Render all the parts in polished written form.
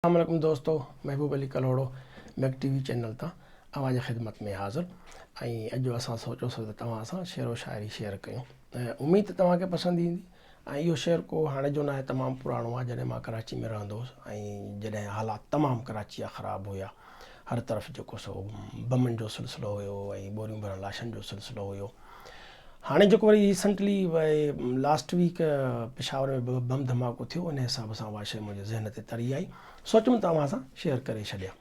अस्सलाम दोस्तों, महबूब Ali कलोड़ो Mac TV channel तां आवाज़ ख़िदमत में हाज़िर। अॼु असां सोचियोसीं त तव्हां सां शेर व शाइरी शेयर कयूं। उम्मीद तव्हांखे पसंदि ईंदी। इहो शेर को हाणे जो न आहे, तमामु पुराणो आहे। जॾहिं मां कराची में रहंदो हुउसि जॾहिं हालात तमामु कराची जा ख़राबु हुया, हर तरफ़ जेको सो बमनि जो सिलसिलो हुयो बोरियूं भरियल लाशनि जो सिलसिलो हुयो। हाणे जेको वरी रिसेंटली लास्ट वीक पेशावर में बम धमाको थियो, उन हिसाब सां उहा शइ मुंहिंजे ज़हन ते तरी आई, सोचुमि तव्हां सां शेयर करे छॾिया।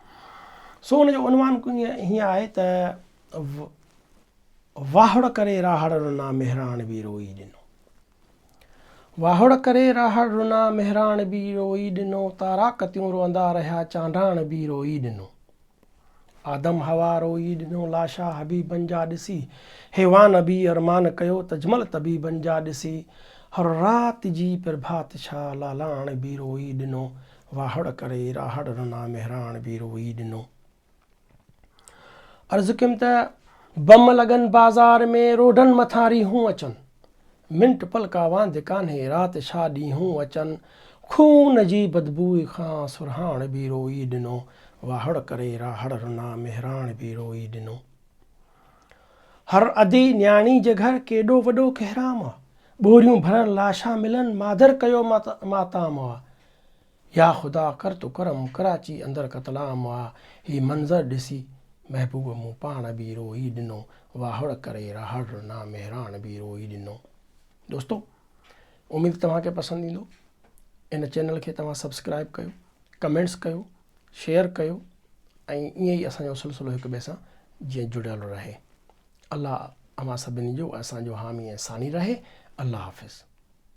सो उनजो उनवान हीअं आहे त वाहुड़ करे राहड़ रुना मेहरान बि रोई ॾिनो। वाहुड़ करे राहड़ रुना मेहरान बि रोई ॾिनो, तारा कतियूं रोअंदा रहिया चांडाण बि रोई ॾिनो। आदम हवा रोई ॾिनो लाशा हबीबनि जा ॾिसी, हैवान बि अरमान कयो तजमल तबीबनि जा ॾिसी। हर राति जी प्रभात छा लालाण बि रोई ॾिनो, वाहुड़ करे राहड़ रुना मेहरान बि रोई ॾिनो। अर्ज़ु कयुमि त बम लॻनि बाज़ार में रोडनि मथां रीहूं अचनि, मिंट पलका वांदि कान्हे राति छा ॾींहूं अचनि। खून जी बदबूइ खां सुरहाण बि रोई ॾिनो, वाहुड़ करे राहड़ रुना मेहरान बि रोई ॾिनो। हर अधी न्याणी जे घर केॾो वॾो कहराम आहे, बोरियूं भरियल लाशा मिलनि मादर कयो माताम आहे। या ख़ुदा कर तो करम कराची अंदरि क़तलाम आहे, ही मंज़र ॾिसी महबूब मूं पाण बि रोई ॾिनो, वाहुड़ करे राहड़ रुना मेहरान बि रोई ॾिनो। दोस्तों, उमेद तव्हांखे पसंदि ईंदो। इन चैनल खे तव्हां सब्सक्राइब कयो, कमेंट्स कयो, शेयर कयो ऐं ईअं ई असांजो सिलसिलो हिक ॿिए सां जीअं जुड़ियल रहे। अल्लाह अव्हां सभिनी जो असांजो हामी ऐं सानी रहे। अल्लाह हाफ़िज़।